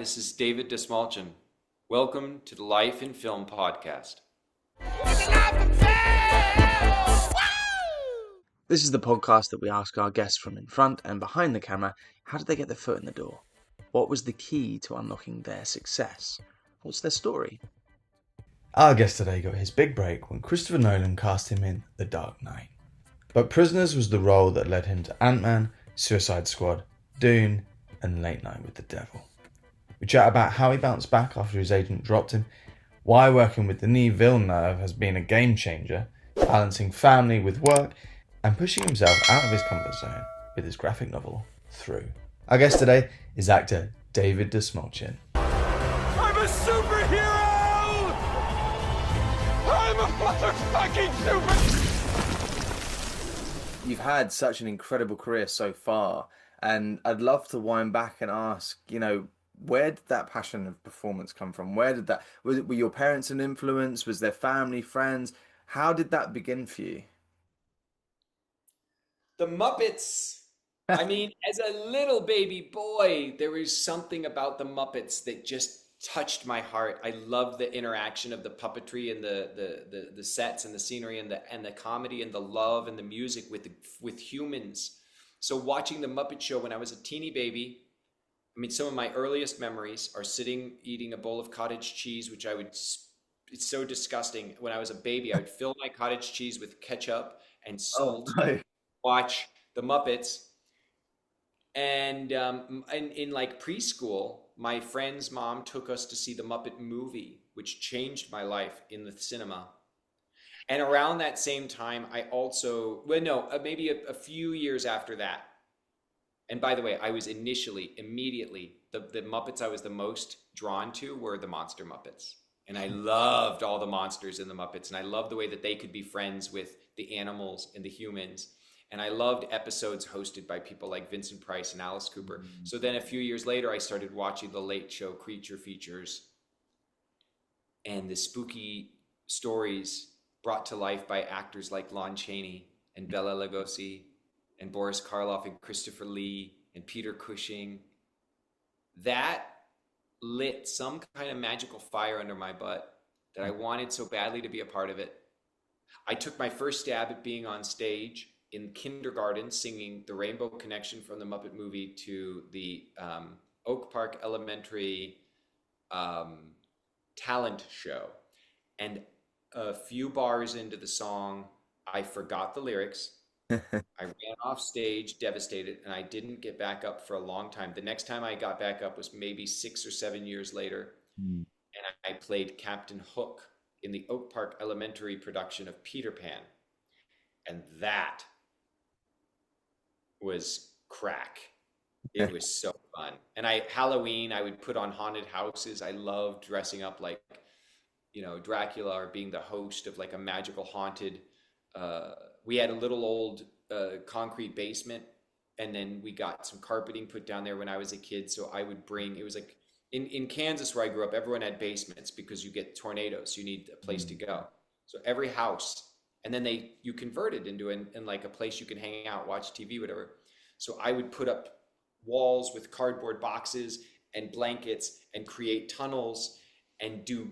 This is David Dastmalchian. Welcome to the Life in Film podcast. This is the podcast that we ask our guests from in front and behind the camera, how did they get their foot in the door? What was the key to unlocking their success? What's their story? Our guest today got his big break when Christopher Nolan cast him in The Dark Knight. But Prisoners was the role that led him to Ant-Man, Suicide Squad, Dune, and Late Night with the Devil. We chat about how he bounced back after his agent dropped him, why working with Denis Villeneuve has been a game changer, balancing family with work, and pushing himself out of his comfort zone with his graphic novel, Through. Our guest today is actor David Dastmalchian. I'm a superhero! I'm a motherfucking super... You've had such an incredible career so far, and I'd love to wind back and ask, where did that passion of performance come from? Were your parents an influence? Was there family, friends? How did that begin for you? The Muppets. I mean, as a little baby boy, there was something about the Muppets that just touched my heart. I loved the interaction of the puppetry and the sets and the scenery and the comedy and the love and the music with humans. So watching the Muppet Show when I was a teeny baby, I mean, some of my earliest memories are sitting eating a bowl of cottage cheese, which it's so disgusting. When I was a baby, I would fill my cottage cheese with ketchup and salt, watch the Muppets. And in like preschool, my friend's mom took us to see the Muppet movie, which changed my life in the cinema. And around that same time, I also, maybe a few years after that. And by the way, I was immediately, the Muppets I was the most drawn to were the Monster Muppets. And I loved all the monsters in the Muppets. And I loved the way that they could be friends with the animals and the humans. And I loved episodes hosted by people like Vincent Price and Alice Cooper. So then a few years later, I started watching the Late Show creature features and the spooky stories brought to life by actors like Lon Chaney and Bela Lugosi and Boris Karloff and Christopher Lee and Peter Cushing. That lit some kind of magical fire under my butt that I wanted so badly to be a part of it. I took my first stab at being on stage in kindergarten singing The Rainbow Connection from the Muppet movie to the Oak Park Elementary talent show. And a few bars into the song, I forgot the lyrics. I ran off stage devastated, and I didn't get back up for a long time. The next time I got back up was maybe 6 or 7 years later. And I played Captain Hook in the Oak Park Elementary production of Peter Pan. And that was crack. It was so fun. And Halloween, I would put on haunted houses. I loved dressing up like, Dracula, or being the host of like a magical haunted, we had a little old concrete basement, and then we got some carpeting put down there when I was a kid. So I would it was like in Kansas where I grew up, everyone had basements because you get tornadoes. You need a place to go. So every house, and then you convert it into in like a place you can hang out, watch TV, whatever. So I would put up walls with cardboard boxes and blankets and create tunnels and do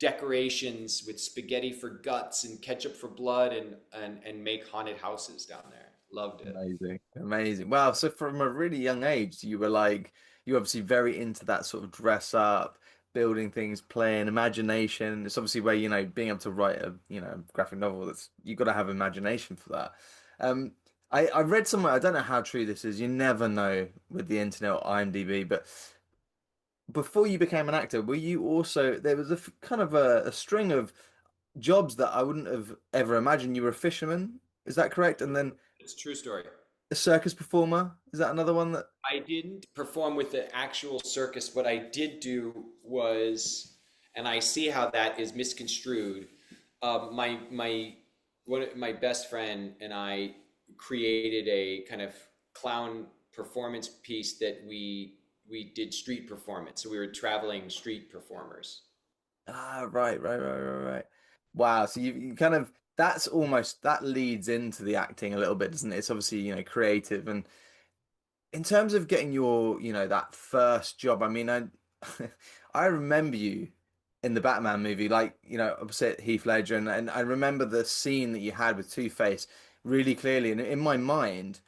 decorations with spaghetti for guts and ketchup for blood and make haunted houses down there. Loved it. Amazing. Wow. So from a really young age, you obviously very into that sort of dress up, building things, playing, imagination. It's obviously where, being able to write a graphic novel, you got to have imagination for that. I read somewhere, I don't know how true this is, you never know with the internet or IMDb, but before you became an actor, were you also, there was kind of a string of jobs that I wouldn't have ever imagined. You were a fisherman, is that correct? And then It's a true story. a circus performer, is that another one that? I didn't perform with the actual circus. What I did do was, and I see how that is misconstrued. My best friend and I created a kind of clown performance piece that we did street performance. So we were traveling street performers. Right. Wow. So you kind of, that leads into the acting a little bit, doesn't it? It's obviously, creative. And in terms of getting your, that first job, I mean, I remember you in the Batman movie, like, opposite Heath Ledger, and I remember the scene that you had with Two-Face really clearly. And in my mind,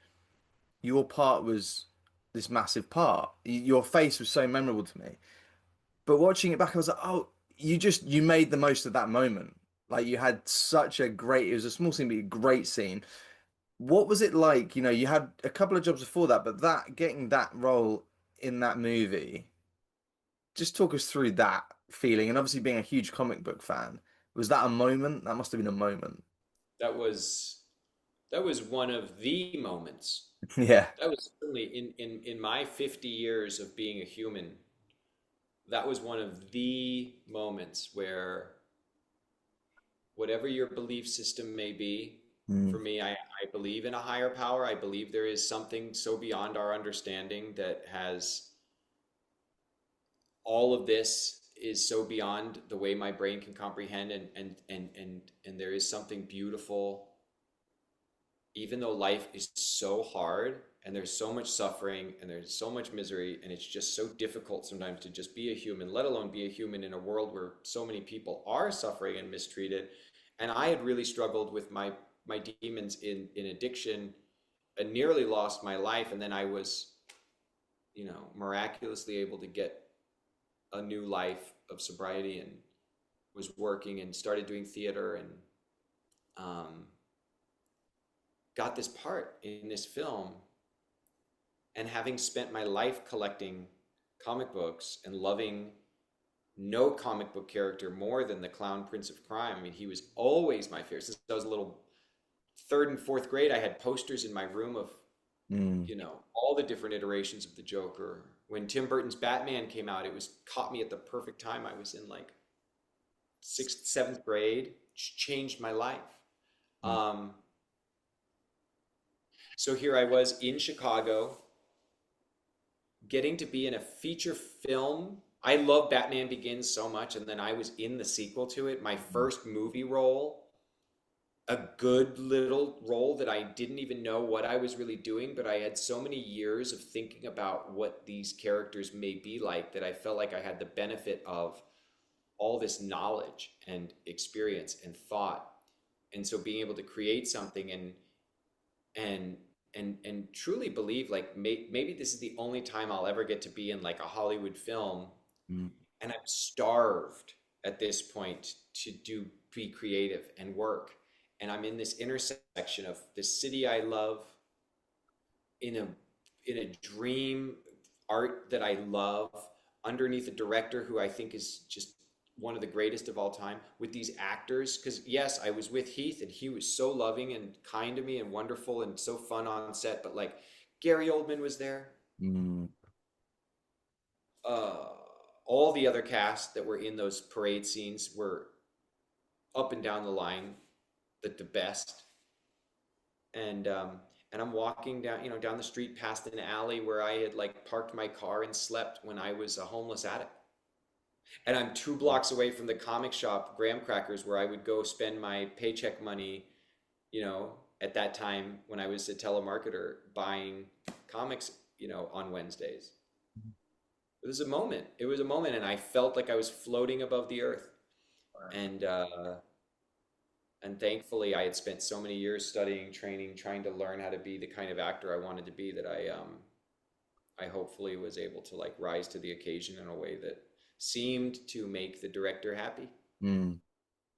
your part was this massive part. Your face was so memorable to me. But watching it back, I was like, oh, you made the most of that moment. Like you had such a great, it was a small scene, but a great scene. What was it like? You had a couple of jobs before that, but getting that role in that movie, just talk us through that feeling. And obviously being a huge comic book fan, was that a moment? That must have been a moment. That was one of the moments. Yeah. That was certainly in my 50 years of being a human. That was one of the moments where whatever your belief system may be, Mm, for me, I believe in a higher power. I believe there is something so beyond our understanding that has all of this is so beyond the way my brain can comprehend, and there is something beautiful, even though life is so hard and there's so much suffering and there's so much misery, and it's just so difficult sometimes to just be a human, let alone be a human in a world where so many people are suffering and mistreated. And I had really struggled with my demons in addiction and nearly lost my life. And then I was, miraculously able to get a new life of sobriety, and was working and started doing theater, and um, got this part in this film. And having spent my life collecting comic books and loving no comic book character more than the Clown Prince of Crime. I mean, he was always my favorite. Since I was a little third and fourth grade, I had posters in my room of, mm, all the different iterations of the Joker. When Tim Burton's Batman came out, it was caught me at the perfect time. I was in like sixth, seventh grade, changed my life. mm, Um, so here I was in Chicago, getting to be in a feature film. I love Batman Begins so much, and then I was in the sequel to it, my first movie role, a good little role that I didn't even know what I was really doing, but I had so many years of thinking about what these characters may be like that I felt like I had the benefit of all this knowledge and experience and thought. And so being able to create something and and truly believe like maybe this is the only time I'll ever get to be in like a Hollywood film, mm, and I'm starved at this point to be creative and work. And I'm in this intersection of the city I love, in a dream art that I love, underneath a director who I think is just one of the greatest of all time, with these actors. Because yes, I was with Heath and he was so loving and kind to me and wonderful and so fun on set, but like Gary Oldman was there. mm, uh all the other cast that were in those parade scenes were up and down the line the best. And I'm walking down, down the street past an alley where I had like parked my car and slept when I was a homeless addict. And I'm 2 blocks away from the comic shop, Graham Crackers, where I would go spend my paycheck money, at that time when I was a telemarketer buying comics, on Wednesdays. It was a moment. It was a moment, and I felt like I was floating above the earth. And and thankfully, I had spent so many years studying, training, trying to learn how to be the kind of actor I wanted to be, that I hopefully was able to like rise to the occasion in a way that seemed to make the director happy. mm.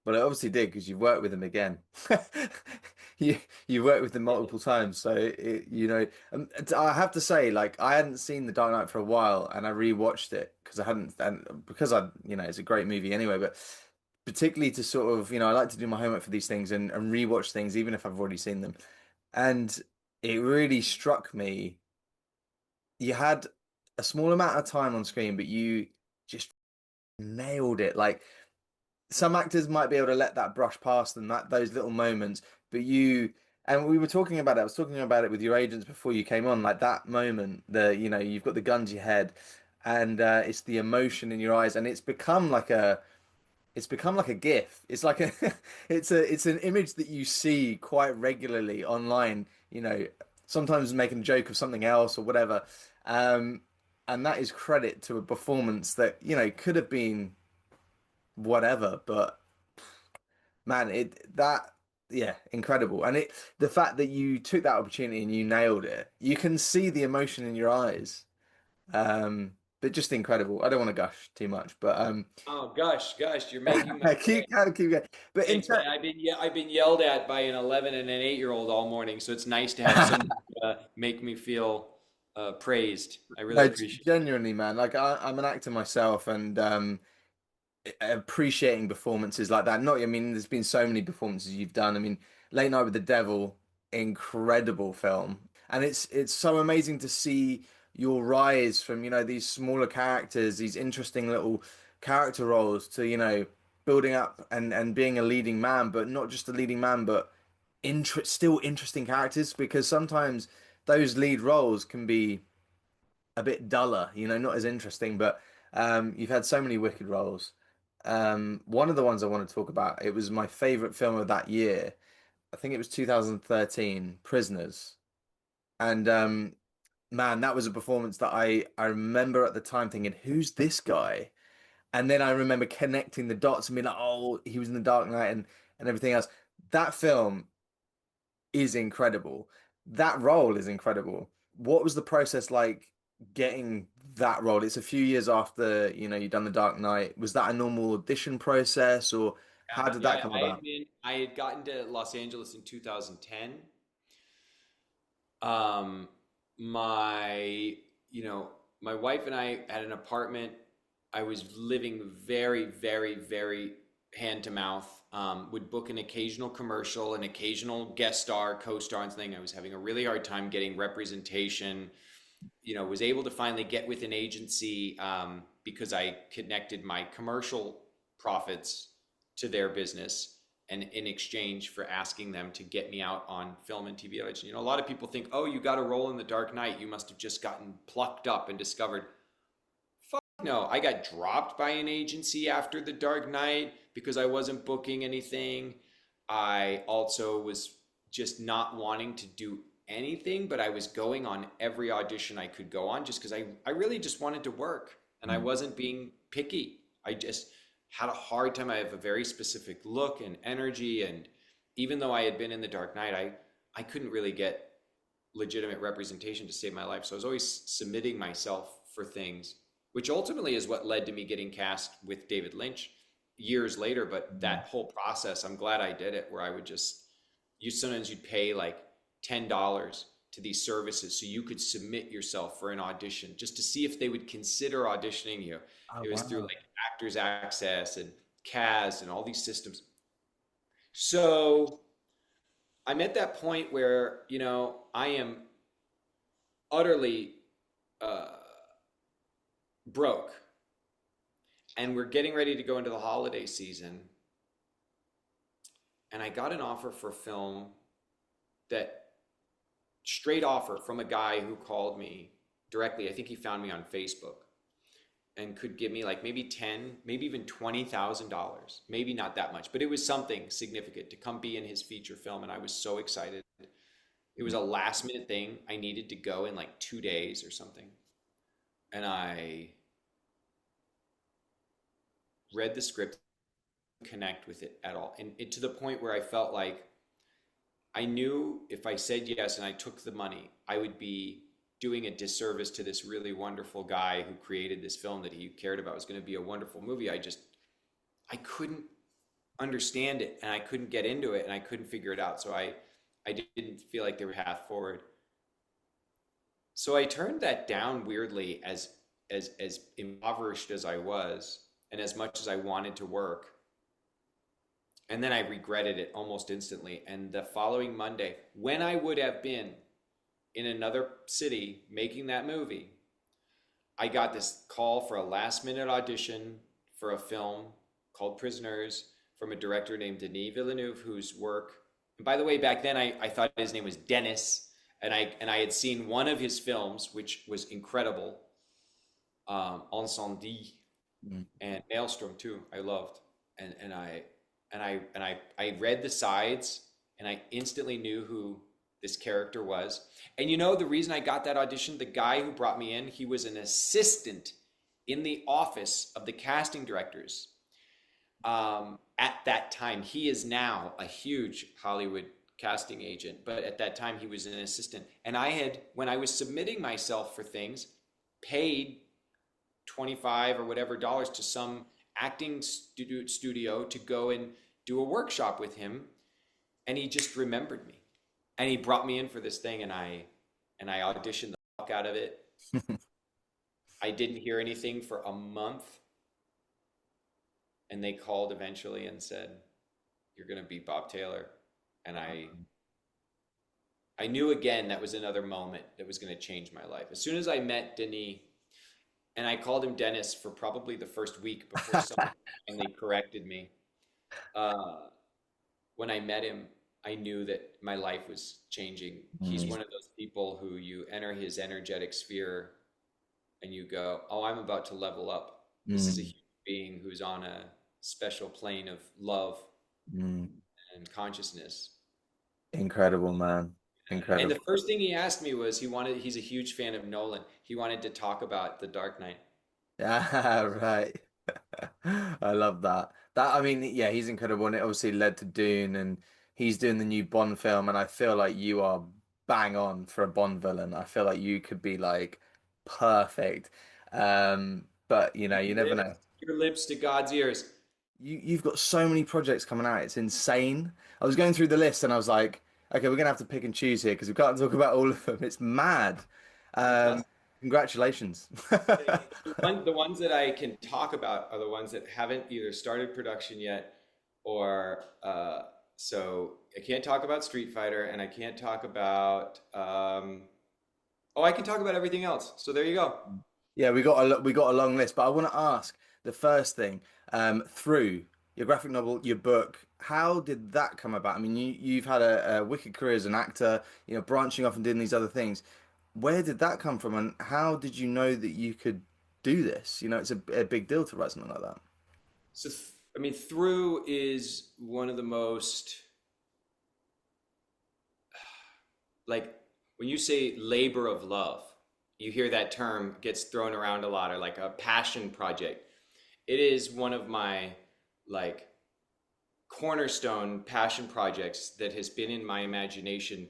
Well, it obviously did because you've worked with him again. You worked with him multiple times, so I have to say, like, I hadn't seen The Dark Knight for a while, and I rewatched it because I hadn't, and because it's a great movie anyway. But particularly to sort of, I like to do my homework for these things and rewatch things, even if I've already seen them. And it really struck me. You had a small amount of time on screen, but you just nailed it. Like some actors might be able to let that brush past them, that those little moments, but and we were talking about it. I was talking about it with your agents before you came on, like that moment, you've got the gun to your head, and it's the emotion in your eyes, and it's become like a GIF. It's like a it's an image that you see quite regularly online, sometimes making a joke of something else or whatever. Um, and that is credit to a performance that, could have been whatever, but man, yeah, incredible. And the fact that you took that opportunity and you nailed it, you can see the emotion in your eyes. But just incredible. I don't want to gush too much, but Oh gosh, you're making my keep day. going, keep going. But in Thanks, man. ter I've been yelled at by an 11 and an 8-year-old all morning, so it's nice to have someone make me feel praised. I really no, appreciate genuinely, man, like I'm an actor myself, and appreciating performances like that. Not, I mean, there's been so many performances you've done. I mean, Late Night with the Devil, incredible film, and it's so amazing to see your rise from these smaller characters, these interesting little character roles, to building up and being a leading man, but not just a leading man, but still interesting characters, because sometimes those lead roles can be a bit duller, not as interesting, but you've had so many wicked roles. One of the ones I want to talk about, it was my favorite film of that year. I think it was 2013, Prisoners. And man, that was a performance that I remember at the time thinking, who's this guy? And then I remember connecting the dots and being like, oh, he was in The Dark Knight and everything else. That film is incredible. That role is incredible. What was the process like getting that role? It's a few years after, you've done The Dark Knight. Was that a normal audition process, or how did that Yeah, come about? I had gotten to Los Angeles in 2010. Um, my, my wife and I had an apartment. I was living very hand to mouth. Would book an occasional commercial, an occasional guest star, co-star, and something. I was having a really hard time getting representation. Was able to finally get with an agency because I connected my commercial profits to their business, and in exchange for asking them to get me out on film and TV audition. A lot of people think, oh, you got a role in The Dark Knight, you must have just gotten plucked up and discovered. Fuck no, I got dropped by an agency after The Dark Knight because I wasn't booking anything. I also was just not wanting to do anything, but I was going on every audition I could go on just because I really just wanted to work, and I wasn't being picky. I just had a hard time. I have a very specific look and energy, and even though I had been in The Dark Knight, I couldn't really get legitimate representation to save my life. So I was always submitting myself for things, which ultimately is what led to me getting cast with David Lynch years later. But that whole process, I'm glad I did it, where I would sometimes you'd pay like $10 to these services so you could submit yourself for an audition just to see if they would consider auditioning you. Oh, It was through wow. like Actors Access and CAS and all these systems. So I'm at that point where, I am utterly uh, broke, and we're getting ready to go into the holiday season. And I got an offer for a film, that straight offer from a guy who called me directly. I think he found me on Facebook and could give me like maybe 10, maybe even $20,000, maybe not that much, but it was something significant to come be in his feature film. And I was so excited. It was a last minute thing. I needed to go in like 2 days or something. And I read the script, connect with it at all. And to the point where I felt like I knew if I said yes and I took the money, I would be doing a disservice to this really wonderful guy who created this film that he cared about was going to be a wonderful movie. I couldn't understand it, and I couldn't get into it, and I couldn't figure it out. So I didn't feel like there was a path forward. So I turned that down weirdly, as impoverished as I was, and as much as I wanted to work. And then I regretted it almost instantly. And the following Monday, when I would have been in another city making that movie, I got this call for a last minute audition for a film called Prisoners from a director named Denis Villeneuve, whose work, and by the way, back then I thought his name was Dennis, and I had seen one of his films, which was incredible, Incendie, Mm. and Maelstrom too. I loved, and I read the sides, and I instantly knew who this character was. And you know, the reason I got that audition, the guy who brought me in, he was an assistant in the office of the casting directors at that time. He is now a huge Hollywood casting agent, but at that time he was an assistant. And I had, when I was submitting myself for things, paid 25 or whatever dollars to some acting studio to go and do a workshop with him, and he just remembered me, and he brought me in for this thing, and I auditioned the fuck out of it. I didn't hear anything for a month, and they called eventually and said, "You're going to be Bob Taylor." And I knew again that was another moment that was going to change my life. As soon as I met Denis, and I called him Dennis for probably the first week before someone finally corrected me. When I met him, I knew that my life was changing. He's one of those people who you enter his energetic sphere and you go, "Oh, I'm about to level up. This is a human being who's on a special plane of love and consciousness." Incredible, man. Incredible. And the first thing he asked me was, he's a huge fan of Nolan. He wanted to talk about The Dark Knight. Yeah, right. I love that. I mean, yeah, he's incredible, and it obviously led to Dune, and he's doing the new Bond film, and I feel like you are bang on for a Bond villain. I feel like you could be like perfect. But you know, you never know. Your lips to God's ears. You've got so many projects coming out. It's insane. I was going through the list and I was like, okay, we're gonna have to pick and choose here because we can't talk about all of them. It's mad. Congratulations. The ones that I can talk about are the ones that haven't either started production yet, or so I can't talk about Street Fighter, and I can't talk about I can talk about everything else. So there you go. Yeah, we got a long list, but I want to ask the first thing, through your graphic novel, your book, how did that come about? I mean, you've had a wicked career as an actor, you know, branching off and doing these other things. Where did that come from, and how did you know that you could do this? You know, it's a big deal to write something like that. So, I mean, Through is one of the most, like, when you say labor of love, you hear that term gets thrown around a lot, or like a passion project. It is one of my, like, cornerstone passion projects that has been in my imagination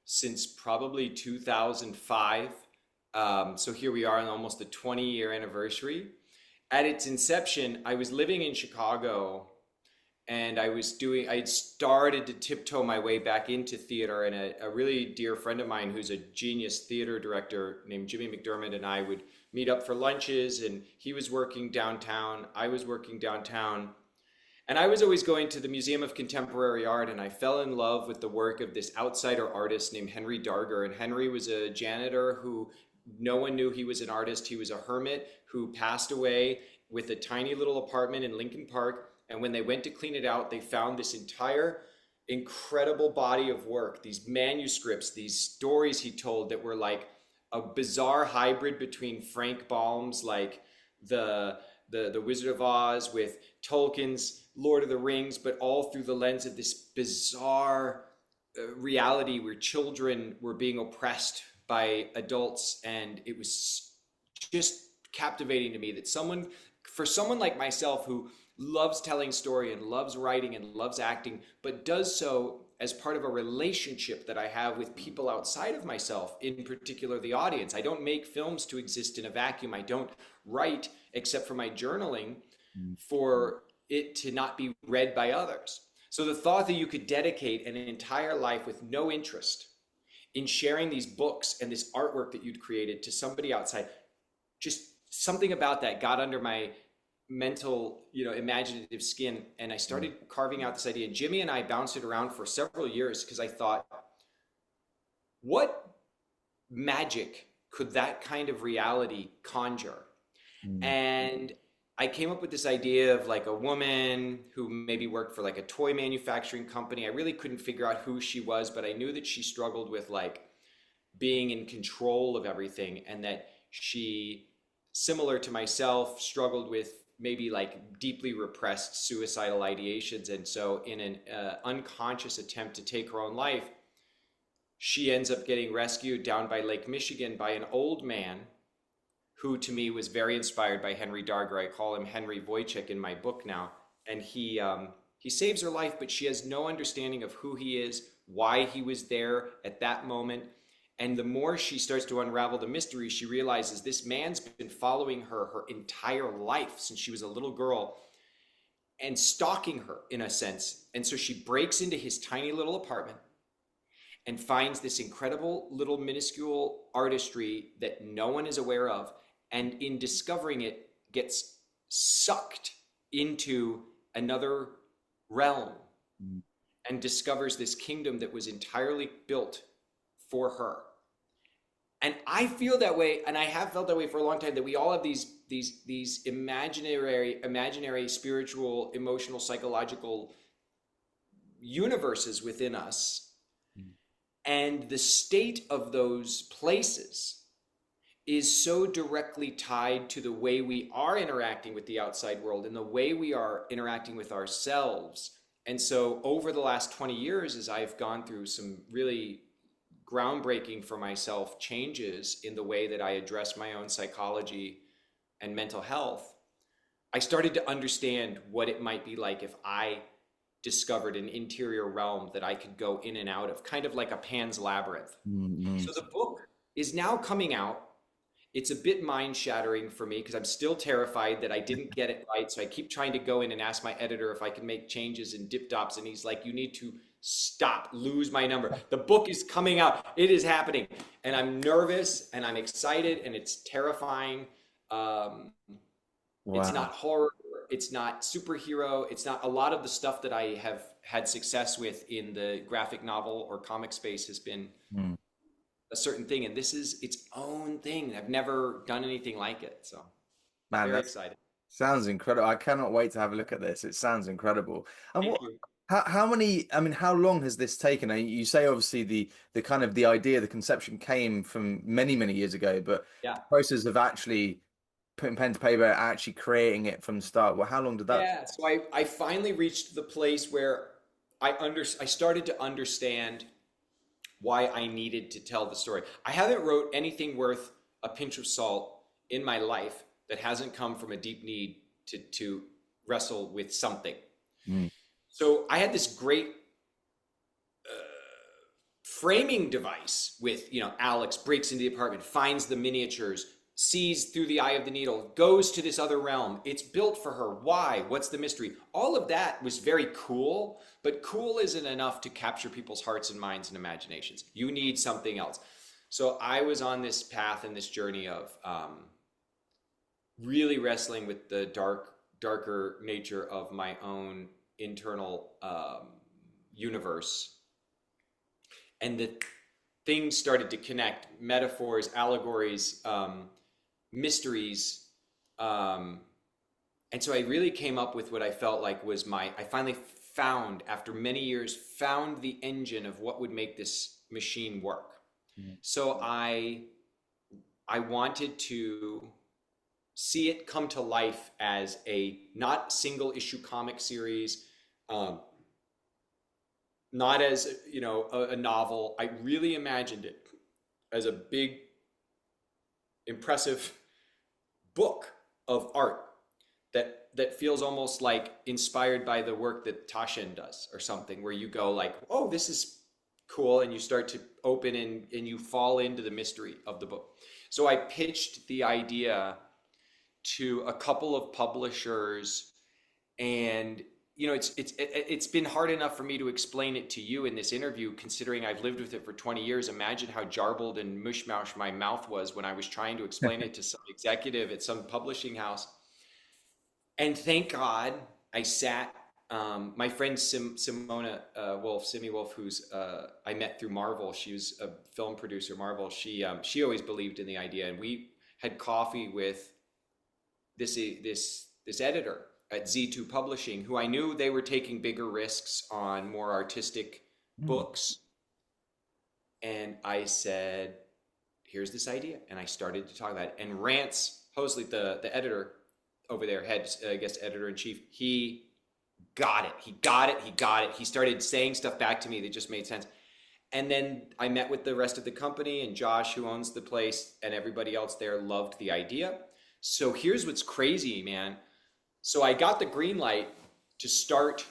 since probably 2005. So here we are on almost the 20-year anniversary. At its inception, I was living in Chicago, and I had started to tiptoe my way back into theater, and a really dear friend of mine who's a genius theater director named Jimmy McDermott and I would meet up for lunches, and he was working downtown, I was working downtown. And I was always going to the Museum of Contemporary Art, and I fell in love with the work of this outsider artist named Henry Darger. And Henry was a janitor who no one knew he was an artist. He was a hermit who passed away with a tiny little apartment in Lincoln Park. And when they went to clean it out, they found this entire incredible body of work, these manuscripts, these stories he told that were like a bizarre hybrid between Frank Baum's, like the Wizard of Oz, with Tolkien's Lord of the Rings, but all through the lens of this bizarre reality where children were being oppressed by adults. And it was just captivating to me that for someone like myself who loves telling story and loves writing and loves acting, but does so as part of a relationship that I have with people outside of myself, in particular the audience. I don't make films to exist in a vacuum. I don't write except for my journaling for it to not be read by others. So the thought that you could dedicate an entire life with no interest in sharing these books and this artwork that you'd created to somebody outside, just something about that got under my mental, imaginative skin. And I started carving out this idea. Jimmy and I bounced it around for several years because I thought, what magic could that kind of reality conjure? And I came up with this idea of like a woman who maybe worked for like a toy manufacturing company. I really couldn't figure out who she was, but I knew that she struggled with like being in control of everything, and that she, similar to myself, struggled with maybe like deeply repressed suicidal ideations. And so in an unconscious attempt to take her own life, She ends up getting rescued down by Lake Michigan by an old man who to me was very inspired by Henry Darger. I call him Henry Wojcik in my book now. And he saves her life, but she has no understanding of who he is, why he was there at that moment. And the more she starts to unravel the mystery, she realizes this man's been following her entire life since she was a little girl and stalking her in a sense. And so she breaks into his tiny little apartment and finds this incredible little minuscule artistry that no one is aware of. And in discovering it, gets sucked into another realm and discovers this kingdom that was entirely built for her. And I feel that way, and I have felt that way for a long time, that we all have these imaginary, spiritual, emotional, psychological universes within us. And the state of those places is so directly tied to the way we are interacting with the outside world and the way we are interacting with ourselves. And so over the last 20 years, as I've gone through some really groundbreaking for myself changes in the way that I address my own psychology and mental health, I started to understand what it might be like if I discovered an interior realm that I could go in and out of, kind of like a Pan's Labyrinth. So the book is now coming out. It's a bit mind-shattering for me because I'm still terrified that I didn't get it right. So I keep trying to go in and ask my editor if I can make changes in dip-dops, and he's like, you need to stop, lose my number. The book is coming out. It is happening. And I'm nervous and I'm excited and it's terrifying. It's not horror. It's not superhero. It's not a lot of the stuff that I have had success with in the graphic novel or comic space has been a certain thing. And this is its own thing. I've never done anything like it. So Man, very that excited. sounds incredible. I cannot wait to have a look at this. It sounds incredible. And Thank what, you. how many, I mean, how long has this taken? You say obviously the kind of the idea, the conception came from many, many years ago, but Yeah. the process of actually putting pen to paper, actually creating it from the start, well, how long did that Yeah, so I finally reached the place where I started to understand why I needed to tell the story. I haven't wrote anything worth a pinch of salt in my life that hasn't come from a deep need to wrestle with something. So I had this great framing device with, Alex breaks into the apartment, finds the miniatures, sees through the eye of the needle, goes to this other realm. It's built for her. Why? What's the mystery? All of that was very cool, but cool isn't enough to capture people's hearts and minds and imaginations. You need something else. So I was on this path and this journey of really wrestling with the darker nature of my own internal universe. And the things started to connect, metaphors, allegories, mysteries. And so I really came up with what I felt like was I finally found, after many years, found the engine of what would make this machine work. So I wanted to see it come to life as a not single issue comic series, not as, a novel. I really imagined it as a big, impressive book of art that feels almost like inspired by the work that Taschen does or something, where you go like, oh, this is cool, and you start to open and you fall into the mystery of the book. So I pitched the idea to a couple of publishers, and it's been hard enough for me to explain it to you in this interview, considering I've lived with it for 20 years. Imagine how jarbled and mush-moush my mouth was when I was trying to explain it to some executive at some publishing house. And thank God I sat, my friend Simona Wolf, Simi Wolf, who's I met through Marvel. She was a film producer at Marvel. She always believed in the idea, and we had coffee with this editor at Z2 Publishing, who I knew they were taking bigger risks on more artistic books. And I said, here's this idea. And I started to talk about it. And Rance Hosley, the editor over there, editor-in-chief, he got it. He started saying stuff back to me that just made sense. And then I met with the rest of the company, and Josh, who owns the place, and everybody else there loved the idea. So here's what's crazy, man. So I got the green light to start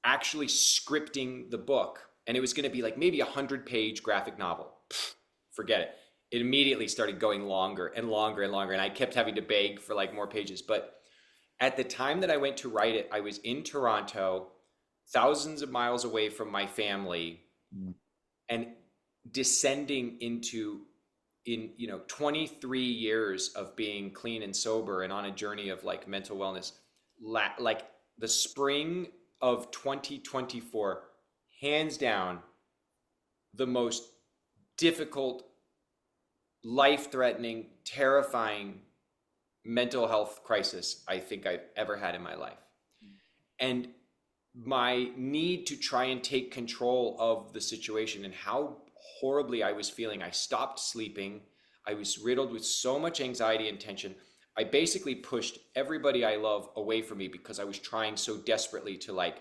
actually scripting the book, and it was going to be like maybe 100-page graphic novel. Pfft, forget it. It immediately started going longer and longer and longer, and I kept having to beg for like more pages. But at the time that I went to write it, I was in Toronto, thousands of miles away from my family, and descending into, in 23 years of being clean and sober and on a journey of like mental wellness, like the spring of 2024, hands down the most difficult, life-threatening, terrifying mental health crisis I think I've ever had in my life. And my need to try and take control of the situation and how horribly I was feeling. I stopped sleeping. I was riddled with so much anxiety and tension. I basically pushed everybody I love away from me because I was trying so desperately to like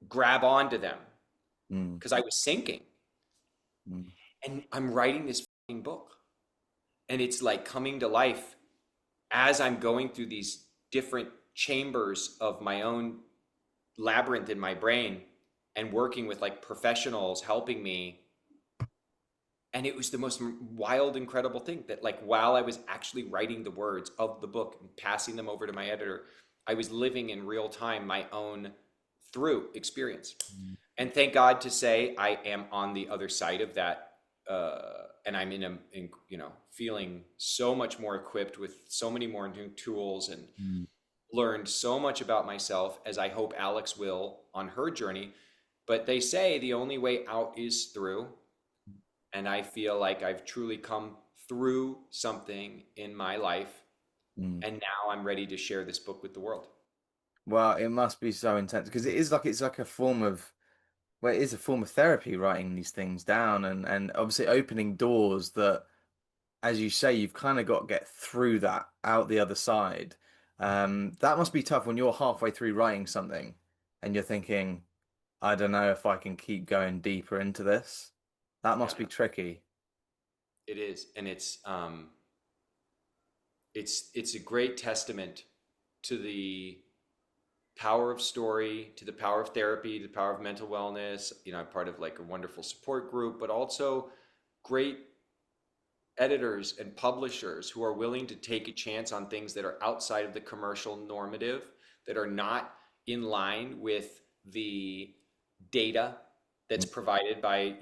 grab onto them because I was sinking. And I'm writing this fucking book, and it's like coming to life as I'm going through these different chambers of my own labyrinth in my brain and working with like professionals helping me. And it was the most wild, incredible thing that like while I was actually writing the words of the book and passing them over to my editor, I was living in real time my own through experience. And thank God to say I am on the other side of that. And I'm feeling so much more equipped with so many more new tools and learned so much about myself, as I hope Alex will on her journey. But they say the only way out is through. And I feel like I've truly come through something in my life. And now I'm ready to share this book with the world. Well, it must be so intense because it's like a form of, well, it is a form of therapy, writing these things down and obviously opening doors that, as you say, you've kind of got to get through that, out the other side. That must be tough when you're halfway through writing something and you're thinking, I don't know if I can keep going deeper into this. That must be tricky. It is, and it's a great testament to the power of story, to the power of therapy, to the power of mental wellness. I'm part of like a wonderful support group, but also great editors and publishers who are willing to take a chance on things that are outside of the commercial normative, that are not in line with the data that's provided by,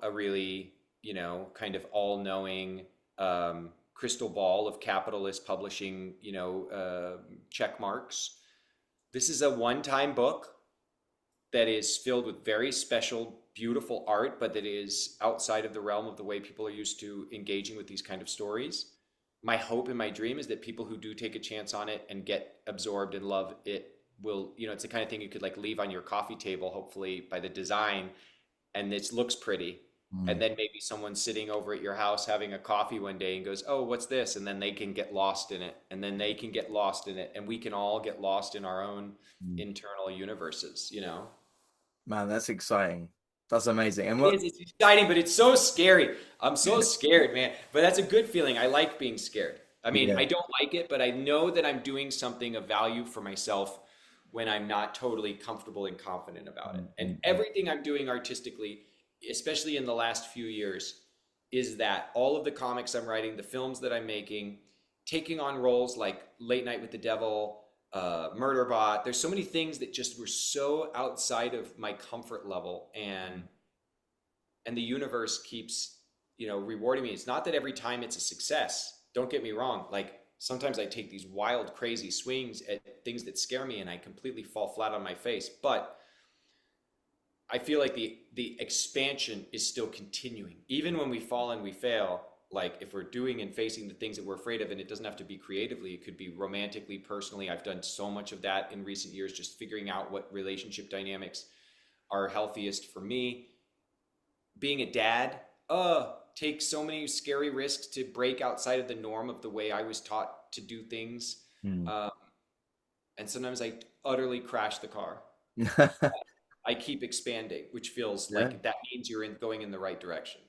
a really, kind of all-knowing crystal ball of capitalist publishing, check marks. This is a one-time book that is filled with very special, beautiful art, but that is outside of the realm of the way people are used to engaging with these kind of stories. My hope and my dream is that people who do take a chance on it and get absorbed and love it will, it's the kind of thing you could like leave on your coffee table, hopefully by the design, and it looks pretty. And then maybe someone's sitting over at your house having a coffee one day and goes, oh, what's this? And then they can get lost in it. And then they can get lost in it. And we can all get lost in our own internal universes, Man, that's exciting. That's amazing. And It's exciting, but it's so scary. I'm so scared, man. But that's a good feeling. I like being scared. I mean, I don't like it, but I know that I'm doing something of value for myself when I'm not totally comfortable and confident about it. And everything I'm doing artistically, especially in the last few years, is that all of the comics I'm writing, the films that I'm making, taking on roles like Late Night with the Devil, Murderbot. There's so many things that just were so outside of my comfort level, and the universe keeps, rewarding me. It's not that every time it's a success. Don't get me wrong. Like sometimes I take these wild, crazy swings at things that scare me, and I completely fall flat on my face. But I feel like the expansion is still continuing. Even when we fall and we fail, like if we're doing and facing the things that we're afraid of, and it doesn't have to be creatively, it could be romantically, personally. I've done so much of that in recent years, just figuring out what relationship dynamics are healthiest for me. Being a dad, takes so many scary risks to break outside of the norm of the way I was taught to do things. And sometimes I utterly crash the car. I keep expanding, which feels Yeah. like that means you're going in the right direction.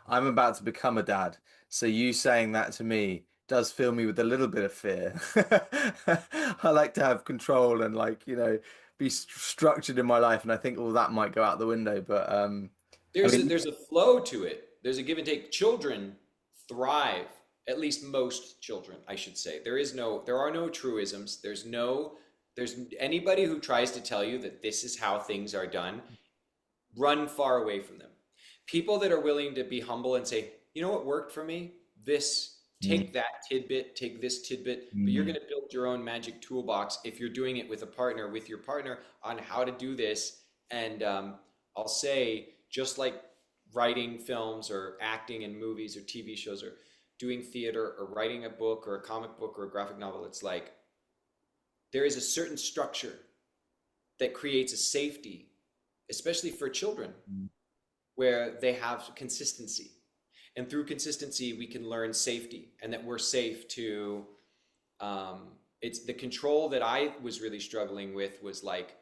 I'm about to become a dad, so you saying that to me does fill me with a little bit of fear. I like to have control and like, be structured in my life, and I think all that might go out the window. But I mean, There's a flow to it. There's a give and take. Children thrive, at least most children, I should say. There are no truisms. There's anybody who tries to tell you that this is how things are done, run far away from them. People that are willing to be humble and say, you know what worked for me? Take that tidbit, take this tidbit, but you're going to build your own magic toolbox if you're doing it with your partner on how to do this. And I'll say, just like writing films or acting in movies or TV shows or doing theater or writing a book or a comic book or a graphic novel, it's like there is a certain structure that creates a safety, especially for children, where they have consistency. And through consistency, we can learn safety, and that we're safe to, it's the control that I was really struggling with was like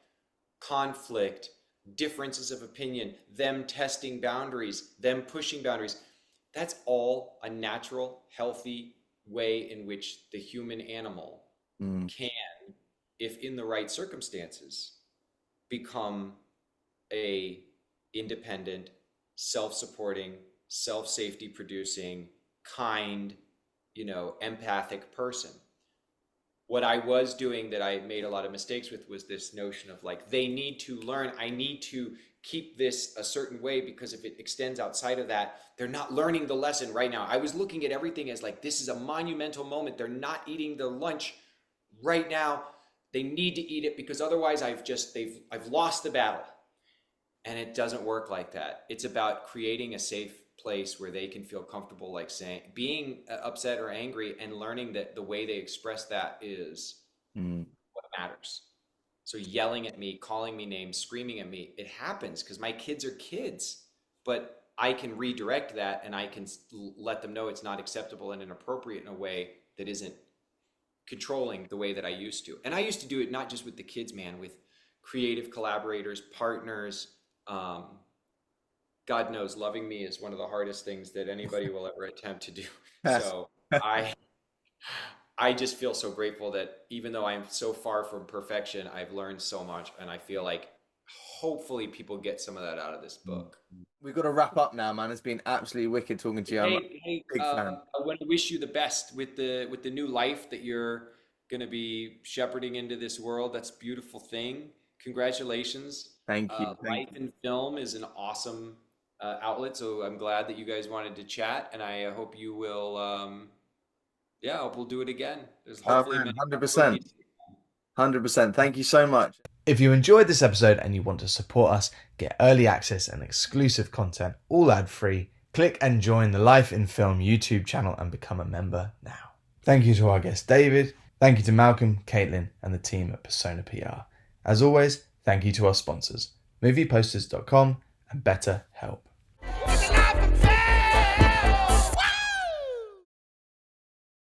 conflict, differences of opinion, them testing boundaries, them pushing boundaries. That's all a natural, healthy way in which the human animal can, if in the right circumstances, become a independent, self-supporting, self-safety producing, kind, empathic person. What I was doing that I made a lot of mistakes with was this notion of like, they need to learn, I need to keep this a certain way, because if it extends outside of that, they're not learning the lesson right now. I was looking at everything as like, this is a monumental moment. They're not eating their lunch right now. They need to eat it, because otherwise I've lost the battle. And it doesn't work like that. It's about creating a safe place where they can feel comfortable, like being upset or angry, and learning that the way they express that is what matters. So yelling at me, calling me names, screaming at me, it happens because my kids are kids, but I can redirect that, and I can let them know it's not acceptable and inappropriate in a way that isn't controlling the way that I used to. And I used to do it not just with the kids, man, with creative collaborators, partners. God knows, loving me is one of the hardest things that anybody will ever attempt to do. So I just feel so grateful that even though I'm so far from perfection, I've learned so much, and I feel like hopefully people get some of that out of this book. We've got to wrap up now, man. It's been absolutely wicked talking to you. I'm a big fan. I want to wish you the best with the new life that you're going to be shepherding into this world. That's a beautiful thing. Congratulations. Thank you. Life in film is an awesome outlet, so I'm glad that you guys wanted to chat, and I hope you will. I hope we'll do it again. There's hopefully 100%. 100%. Thank you so much. If you enjoyed this episode and you want to support us, get early access and exclusive content, all ad-free, click and join the Life in Film YouTube channel and become a member now. Thank you to our guest David. Thank you to Malcolm, Caitlin, and the team at Persona PR. As always, thank you to our sponsors, movieposters.com and BetterHelp.